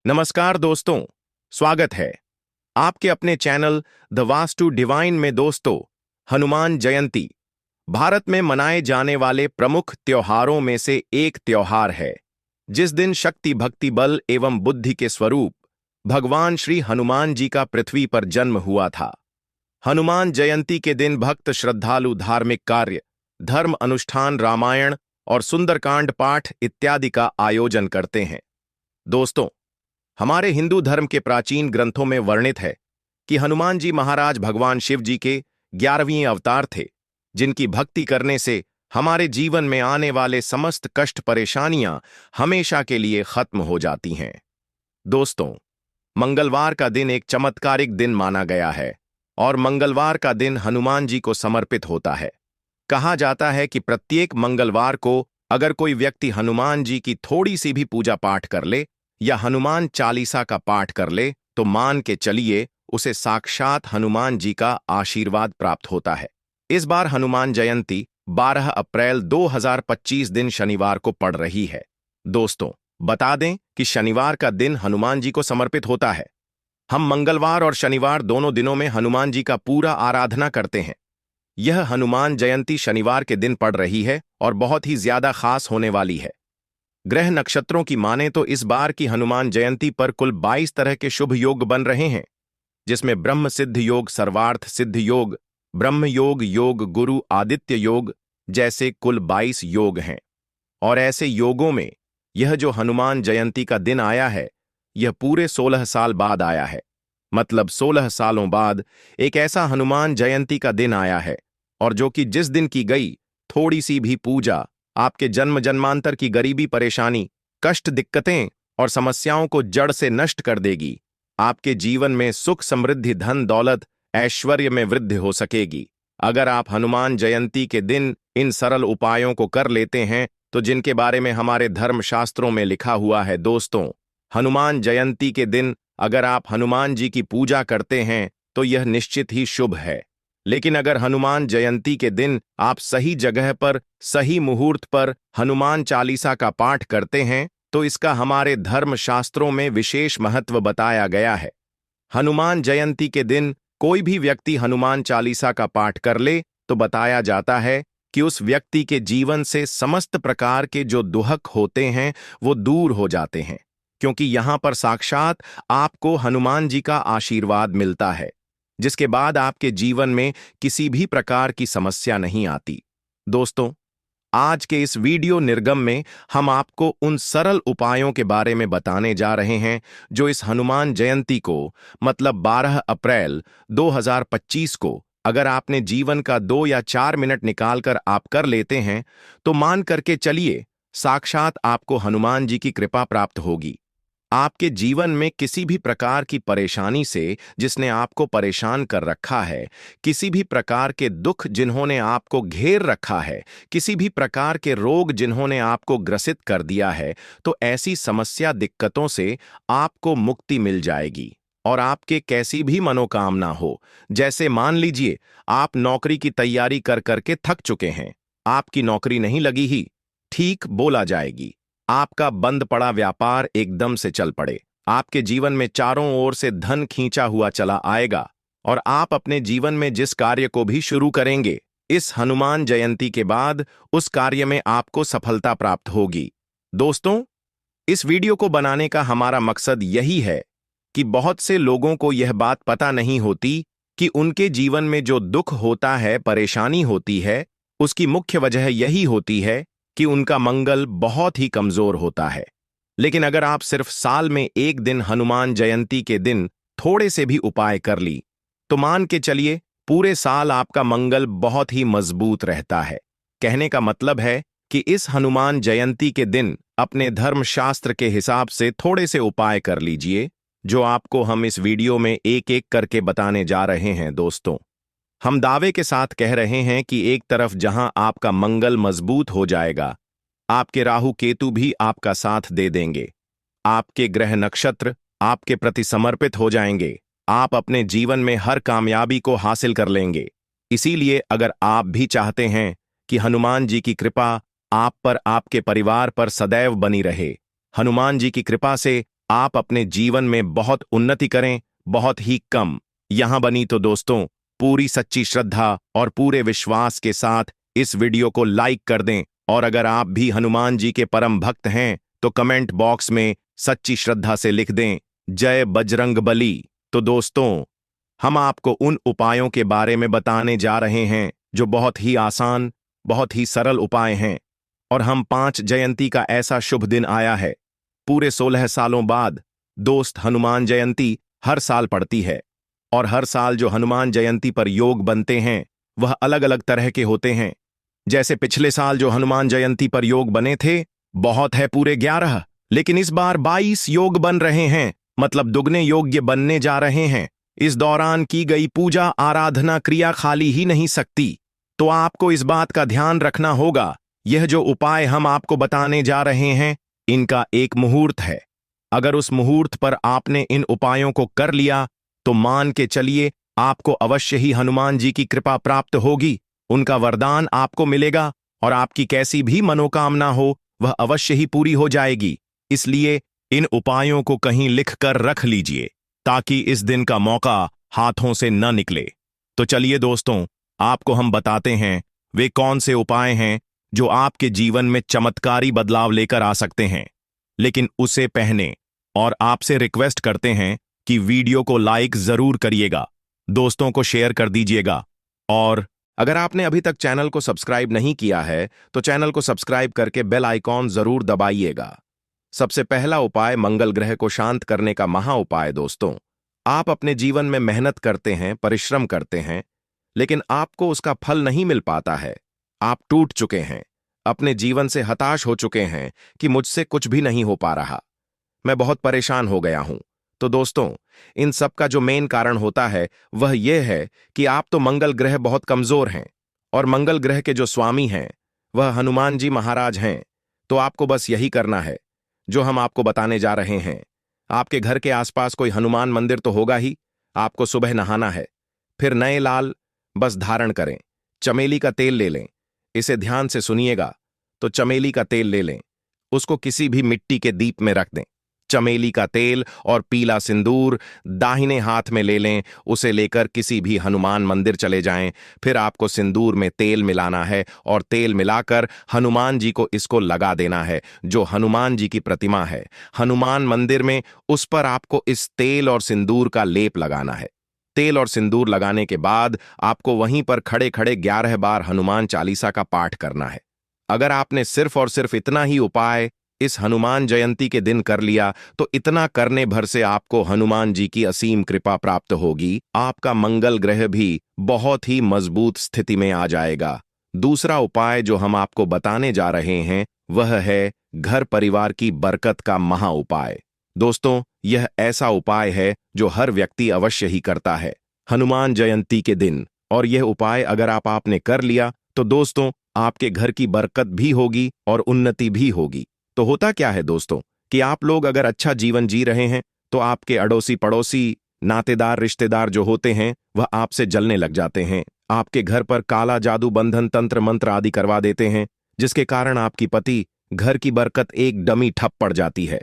नमस्कार दोस्तों, स्वागत है आपके अपने चैनल द वास्तु डिवाइन में। दोस्तों, हनुमान जयंती भारत में मनाए जाने वाले प्रमुख त्योहारों में से एक त्योहार है, जिस दिन शक्ति, भक्ति, बल एवं बुद्धि के स्वरूप भगवान श्री हनुमान जी का पृथ्वी पर जन्म हुआ था। हनुमान जयंती के दिन भक्त श्रद्धालु धार्मिक कार्य, धर्म अनुष्ठान, रामायण और सुंदरकांड पाठ इत्यादि का आयोजन करते हैं। दोस्तों, हमारे हिंदू धर्म के प्राचीन ग्रंथों में वर्णित है कि हनुमान जी महाराज भगवान शिव जी के 11वें अवतार थे, जिनकी भक्ति करने से हमारे जीवन में आने वाले समस्त कष्ट, परेशानियां हमेशा के लिए खत्म हो जाती हैं। दोस्तों, मंगलवार का दिन एक चमत्कारिक दिन माना गया है और मंगलवार का दिन हनुमान जी को समर्पित होता है। कहा जाता है कि प्रत्येक मंगलवार को अगर कोई व्यक्ति हनुमान जी की थोड़ी सी भी पूजा पाठ कर ले या हनुमान चालीसा का पाठ कर ले तो मान के चलिए उसे साक्षात हनुमान जी का आशीर्वाद प्राप्त होता है। इस बार हनुमान जयंती 12 अप्रैल 2025 दिन शनिवार को पड़ रही है। दोस्तों, बता दें कि शनिवार का दिन हनुमान जी को समर्पित होता है। हम मंगलवार और शनिवार दोनों दिनों में हनुमान जी का पूरा आराधना करते हैं। यह हनुमान जयंती शनिवार के दिन पड़ रही है और बहुत ही ज्यादा खास होने वाली है। ग्रह नक्षत्रों की माने तो इस बार की हनुमान जयंती पर कुल 22 तरह के शुभ योग बन रहे हैं, जिसमें ब्रह्म सिद्ध योग, सर्वार्थ सिद्ध योग, ब्रह्म योग, योग गुरु आदित्य योग जैसे कुल 22 योग हैं। और ऐसे योगों में यह जो हनुमान जयंती का दिन आया है, यह पूरे 16 साल बाद आया है। मतलब 16 सालों बाद एक ऐसा हनुमान जयंती का दिन आया है, और जो कि जिस दिन की गई थोड़ी सी भी पूजा आपके जन्म जन्मांतर की गरीबी, परेशानी, कष्ट, दिक्कतें और समस्याओं को जड़ से नष्ट कर देगी। आपके जीवन में सुख, समृद्धि, धन, दौलत, ऐश्वर्य में वृद्धि हो सकेगी अगर आप हनुमान जयंती के दिन इन सरल उपायों को कर लेते हैं, तो जिनके बारे में हमारे धर्म शास्त्रों में लिखा हुआ है। दोस्तों, हनुमान जयंती के दिन अगर आप हनुमान जी की पूजा करते हैं तो यह निश्चित ही शुभ है। लेकिन अगर हनुमान जयंती के दिन आप सही जगह पर, सही मुहूर्त पर हनुमान चालीसा का पाठ करते हैं तो इसका हमारे धर्म शास्त्रों में विशेष महत्व बताया गया है। हनुमान जयंती के दिन कोई भी व्यक्ति हनुमान चालीसा का पाठ कर ले तो बताया जाता है कि उस व्यक्ति के जीवन से समस्त प्रकार के जो दुहक होते हैं वो दूर हो जाते हैं, क्योंकि यहां पर साक्षात आपको हनुमान जी का आशीर्वाद मिलता है, जिसके बाद आपके जीवन में किसी भी प्रकार की समस्या नहीं आती। दोस्तों, आज के इस वीडियो निर्गम में हम आपको उन सरल उपायों के बारे में बताने जा रहे हैं जो इस हनुमान जयंती को, मतलब 12 अप्रैल 2025 को अगर आपने जीवन का 2 या 4 मिनट निकालकर आप कर लेते हैं तो मान करके चलिए साक्षात आपको हनुमान जी की कृपा प्राप्त होगी। आपके जीवन में किसी भी प्रकार की परेशानी से जिसने आपको परेशान कर रखा है, किसी भी प्रकार के दुख जिन्होंने आपको घेर रखा है, किसी भी प्रकार के रोग जिन्होंने आपको ग्रसित कर दिया है, तो ऐसी समस्या, दिक्कतों से आपको मुक्ति मिल जाएगी। और आपके कैसी भी मनोकामना हो, जैसे मान लीजिए आप नौकरी की तैयारी कर करके थक चुके हैं, आपकी नौकरी नहीं लगी ही, ठीक बोला जाएगी। आपका बंद पड़ा व्यापार एकदम से चल पड़े, आपके जीवन में चारों ओर से धन खींचा हुआ चला आएगा और आप अपने जीवन में जिस कार्य को भी शुरू करेंगे, इस हनुमान जयंती के बाद उस कार्य में आपको सफलता प्राप्त होगी। दोस्तों, इस वीडियो को बनाने का हमारा मकसद यही है कि बहुत से लोगों को यह बात पता नहीं होती कि उनके जीवन में जो दुख होता है, परेशानी होती है, उसकी मुख्य वजह यही होती है कि उनका मंगल बहुत ही कमजोर होता है। लेकिन अगर आप सिर्फ साल में एक दिन हनुमान जयंती के दिन थोड़े से भी उपाय कर ली तो मान के चलिए पूरे साल आपका मंगल बहुत ही मजबूत रहता है। कहने का मतलब है कि इस हनुमान जयंती के दिन अपने धर्म शास्त्र के हिसाब से थोड़े से उपाय कर लीजिए, जो आपको हम इस वीडियो में एक एक करके बताने जा रहे हैं। दोस्तों, हम दावे के साथ कह रहे हैं कि एक तरफ जहां आपका मंगल मजबूत हो जाएगा, आपके राहु केतु भी आपका साथ दे देंगे, आपके ग्रह नक्षत्र आपके प्रति समर्पित हो जाएंगे, आप अपने जीवन में हर कामयाबी को हासिल कर लेंगे। इसीलिए अगर आप भी चाहते हैं कि हनुमान जी की कृपा आप पर, आपके परिवार पर सदैव बनी रहे, हनुमान जी की कृपा से आप अपने जीवन में बहुत उन्नति करें, बहुत ही कम। यहां बनी तो दोस्तों, पूरी सच्ची श्रद्धा और पूरे विश्वास के साथ इस वीडियो को लाइक कर दें। और अगर आप भी हनुमान जी के परम भक्त हैं तो कमेंट बॉक्स में सच्ची श्रद्धा से लिख दें, जय बजरंगबली। तो दोस्तों, हम आपको उन उपायों के बारे में बताने जा रहे हैं जो बहुत ही आसान, बहुत ही सरल उपाय हैं। और हम 5 जयंती का ऐसा शुभ दिन आया है। पूरे 16 सालों बाद दोस्त हनुमान जयंती हर साल पड़ती है। और हर साल जो हनुमान जयंती पर योग बनते हैं वह अलग अलग तरह के होते हैं। जैसे पिछले साल जो हनुमान जयंती पर योग बने थे, बहुत है पूरे 11, लेकिन इस बार 22 योग बन रहे हैं, मतलब दुगने योग्य बनने जा रहे हैं। इस दौरान की गई पूजा आराधना क्रिया खाली ही नहीं सकती। तो आपको इस बात का ध्यान रखना होगा, यह जो उपाय हम आपको बताने जा रहे हैं, इनका एक मुहूर्त है। अगर उस मुहूर्त पर आपने इन उपायों को कर लिया तो मान के चलिए आपको अवश्य ही हनुमान जी की कृपा प्राप्त होगी, उनका वरदान आपको मिलेगा और आपकी कैसी भी मनोकामना हो वह अवश्य ही पूरी हो जाएगी। इसलिए इन उपायों को कहीं लिख कर रख लीजिए ताकि इस दिन का मौका हाथों से न निकले। तो चलिए दोस्तों, आपको हम बताते हैं वे कौन से उपाय हैं जो आपके जीवन में चमत्कारी बदलाव लेकर आ सकते हैं। लेकिन उसे पहले और आपसे रिक्वेस्ट करते हैं कि वीडियो को लाइक जरूर करिएगा, दोस्तों को शेयर कर दीजिएगा। और अगर आपने अभी तक चैनल को सब्सक्राइब नहीं किया है तो चैनल को सब्सक्राइब करके बेल आइकॉन जरूर दबाइएगा। सबसे पहला उपाय मंगल ग्रह को शांत करने का महा उपाय। दोस्तों, आप अपने जीवन में मेहनत करते हैं, परिश्रम करते हैं, लेकिन आपको उसका फल नहीं मिल पाता है। आप टूट चुके हैं, अपने जीवन से हताश हो चुके हैं कि मुझसे कुछ भी नहीं हो पा रहा, मैं बहुत परेशान हो गया हूं। तो दोस्तों, इन सब का जो मेन कारण होता है वह यह है कि आप तो मंगल ग्रह बहुत कमजोर हैं और मंगल ग्रह के जो स्वामी हैं वह हनुमान जी महाराज हैं। तो आपको बस यही करना है जो हम आपको बताने जा रहे हैं। आपके घर के आसपास कोई हनुमान मंदिर तो होगा ही। आपको सुबह नहाना है, फिर नए लाल बस धारण करें, चमेली का तेल ले लें। इसे ध्यान से सुनिएगा। तो चमेली का तेल ले लें, उसको किसी भी मिट्टी के दीप में रख दें। चमेली का तेल और पीला सिंदूर दाहिने हाथ में ले लें, उसे लेकर किसी भी हनुमान मंदिर चले जाएं। फिर आपको सिंदूर में तेल मिलाना है और तेल मिलाकर हनुमान जी को इसको लगा देना है। जो हनुमान जी की प्रतिमा है हनुमान मंदिर में, उस पर आपको इस तेल और सिंदूर का लेप लगाना है। तेल और सिंदूर लगाने के बाद आपको वहीं पर खड़े खड़े 11 बार हनुमान चालीसा का पाठ करना है। अगर आपने सिर्फ और सिर्फ इतना ही उपाय इस हनुमान जयंती के दिन कर लिया तो इतना करने भर से आपको हनुमान जी की असीम कृपा प्राप्त होगी। आपका मंगल ग्रह भी बहुत ही मजबूत स्थिति में आ जाएगा। दूसरा उपाय जो हम आपको बताने जा रहे हैं वह है घर परिवार की बरकत का महा उपाय। दोस्तों, यह ऐसा उपाय है जो हर व्यक्ति अवश्य ही करता है हनुमान जयंती के दिन। और यह उपाय अगर आपने कर लिया तो दोस्तों, आपके घर की बरकत भी होगी और उन्नति भी होगी। तो होता क्या है दोस्तों कि आप लोग अगर अच्छा जीवन जी रहे हैं तो आपके अड़ोसी पड़ोसी, नातेदार, रिश्तेदार जो होते हैं वह आपसे जलने लग जाते हैं। आपके घर पर काला जादू, बंधन, तंत्र मंत्र आदि करवा देते हैं, जिसके कारण आपकी पति घर की बरकत एक डमी ठप पड़ जाती है।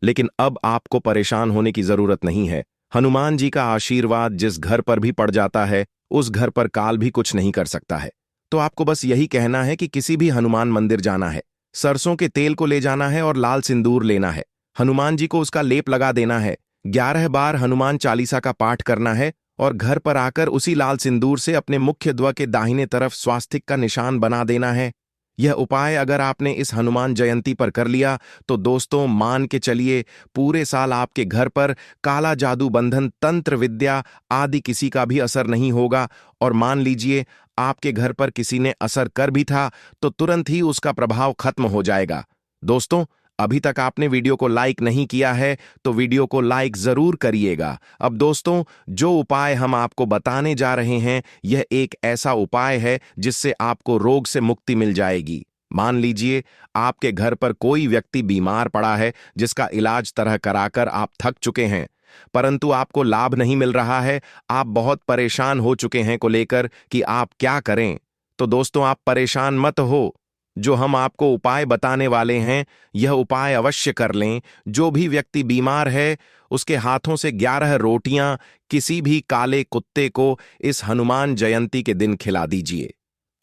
लेकिन अब आपको परेशान होने की जरूरत नहीं है। हनुमान जी का आशीर्वाद जिस घर पर भी पड़ जाता है उस घर पर काल भी कुछ नहीं कर सकता है। तो आपको बस यही कहना है कि किसी भी हनुमान मंदिर जाना है, सरसों के तेल को ले जाना है और लाल सिंदूर लेना है, हनुमान जी को उसका लेप लगा देना है, 11 बार हनुमान चालीसा का पाठ करना है और घर पर आकर उसी लाल सिंदूर से अपने मुख्य द्वार के दाहिने तरफ स्वास्तिक का निशान बना देना है। यह उपाय अगर आपने इस हनुमान जयंती पर कर लिया तो दोस्तों, मान के चलिए पूरे साल आपके घर पर काला जादू, बंधन, तंत्र विद्या आदि किसी का भी असर नहीं होगा। और मान लीजिए आपके घर पर किसी ने असर कर भी था तो तुरंत ही उसका प्रभाव खत्म हो जाएगा। दोस्तों, अभी तक आपने वीडियो को लाइक नहीं किया है तो वीडियो को लाइक जरूर करिएगा। अब दोस्तों, जो उपाय हम आपको बताने जा रहे हैं यह एक ऐसा उपाय है जिससे आपको रोग से मुक्ति मिल जाएगी। मान लीजिए आपके घर पर कोई व्यक्ति बीमार पड़ा है जिसका इलाज तरह कराकर आप थक चुके हैं, परंतु आपको लाभ नहीं मिल रहा है। आप बहुत परेशान हो चुके हैं को लेकर कि आप क्या करें। तो दोस्तों, आप परेशान मत हो। जो हम आपको उपाय बताने वाले हैं, यह उपाय अवश्य कर लें। जो भी व्यक्ति बीमार है, उसके हाथों से 11 रोटियां किसी भी काले कुत्ते को इस हनुमान जयंती के दिन खिला दीजिए।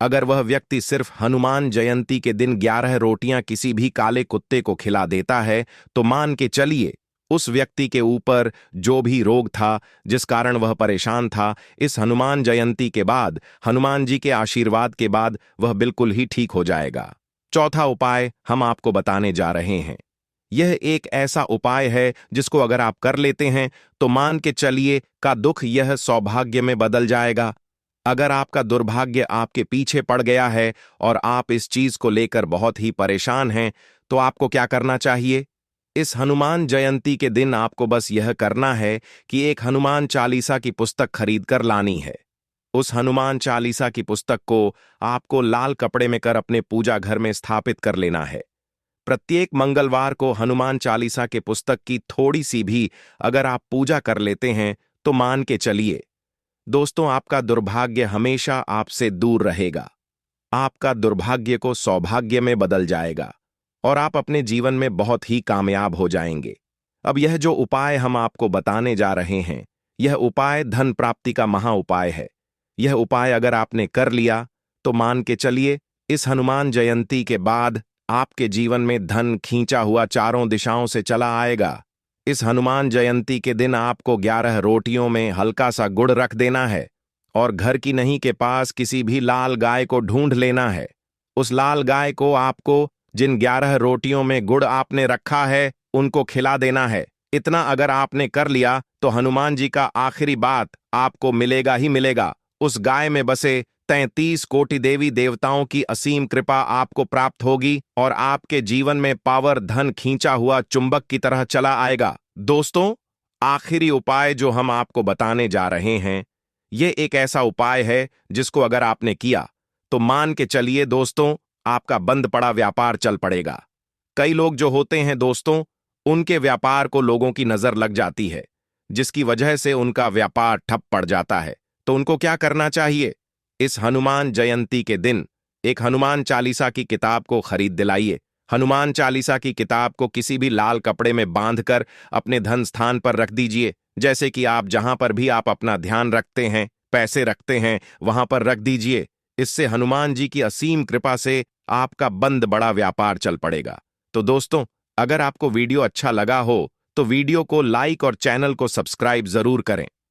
अगर वह व्यक्ति सिर्फ हनुमान जयंती के दिन 11 रोटियां किसी भी काले कुत्ते को खिला देता है, तो मान के चलिए उस व्यक्ति के ऊपर जो भी रोग था, जिस कारण वह परेशान था, इस हनुमान जयंती के बाद, हनुमान जी के आशीर्वाद के बाद वह बिल्कुल ही ठीक हो जाएगा। चौथा उपाय हम आपको बताने जा रहे हैं। यह एक ऐसा उपाय है जिसको अगर आप कर लेते हैं तो मान के चलिए का दुख यह सौभाग्य में बदल जाएगा। अगर आपका दुर्भाग्य आपके पीछे पड़ गया है और आप इस चीज को लेकर बहुत ही परेशान हैं, तो आपको क्या करना चाहिए? इस हनुमान जयंती के दिन आपको बस यह करना है कि एक हनुमान चालीसा की पुस्तक खरीद कर लानी है। उस हनुमान चालीसा की पुस्तक को आपको लाल कपड़े में कर अपने पूजा घर में स्थापित कर लेना है। प्रत्येक मंगलवार को हनुमान चालीसा के पुस्तक की थोड़ी सी भी अगर आप पूजा कर लेते हैं, तो मान के चलिए दोस्तों, आपका दुर्भाग्य हमेशा आपसे दूर रहेगा। आपका दुर्भाग्य को सौभाग्य में बदल जाएगा और आप अपने जीवन में बहुत ही कामयाब हो जाएंगे। अब यह जो उपाय हम आपको बताने जा रहे हैं, यह उपाय धन प्राप्ति का महा उपाय है। यह उपाय अगर आपने कर लिया तो मान के चलिए इस हनुमान जयंती के बाद आपके जीवन में धन खींचा हुआ चारों दिशाओं से चला आएगा। इस हनुमान जयंती के दिन आपको 11 रोटियों में हल्का सा गुड़ रख देना है और घर की नहीं के पास किसी भी लाल गाय को ढूंढ लेना है। उस लाल गाय को आपको जिन 11 रोटियों में गुड़ आपने रखा है उनको खिला देना है। इतना अगर आपने कर लिया तो हनुमान जी का आखिरी बात आपको मिलेगा ही मिलेगा। उस गाय में बसे 33 कोटि देवी देवताओं की असीम कृपा आपको प्राप्त होगी और आपके जीवन में पावर धन खींचा हुआ चुंबक की तरह चला आएगा। दोस्तों, आखिरी उपाय जो हम आपको बताने जा रहे हैं, यह एक ऐसा उपाय है जिसको अगर आपने किया तो मान के चलिए दोस्तों, आपका बंद पड़ा व्यापार चल पड़ेगा। कई लोग जो होते हैं दोस्तों, उनके व्यापार को लोगों की नजर लग जाती है, जिसकी वजह से उनका व्यापार ठप पड़ जाता है। तो उनको क्या करना चाहिए? इस हनुमान जयंती के दिन एक हनुमान चालीसा की किताब को खरीद दिलाइए। हनुमान चालीसा की किताब को किसी भी लाल कपड़े में बांधकर अपने धन स्थान पर रख दीजिए। जैसे कि आप जहां पर भी आप अपना ध्यान रखते हैं, पैसे रखते हैं, वहां पर रख दीजिए। इससे हनुमान जी की असीम कृपा से आपका बंद बड़ा व्यापार चल पड़ेगा। तो दोस्तों, अगर आपको वीडियो अच्छा लगा हो तो वीडियो को लाइक और चैनल को सब्सक्राइब जरूर करें।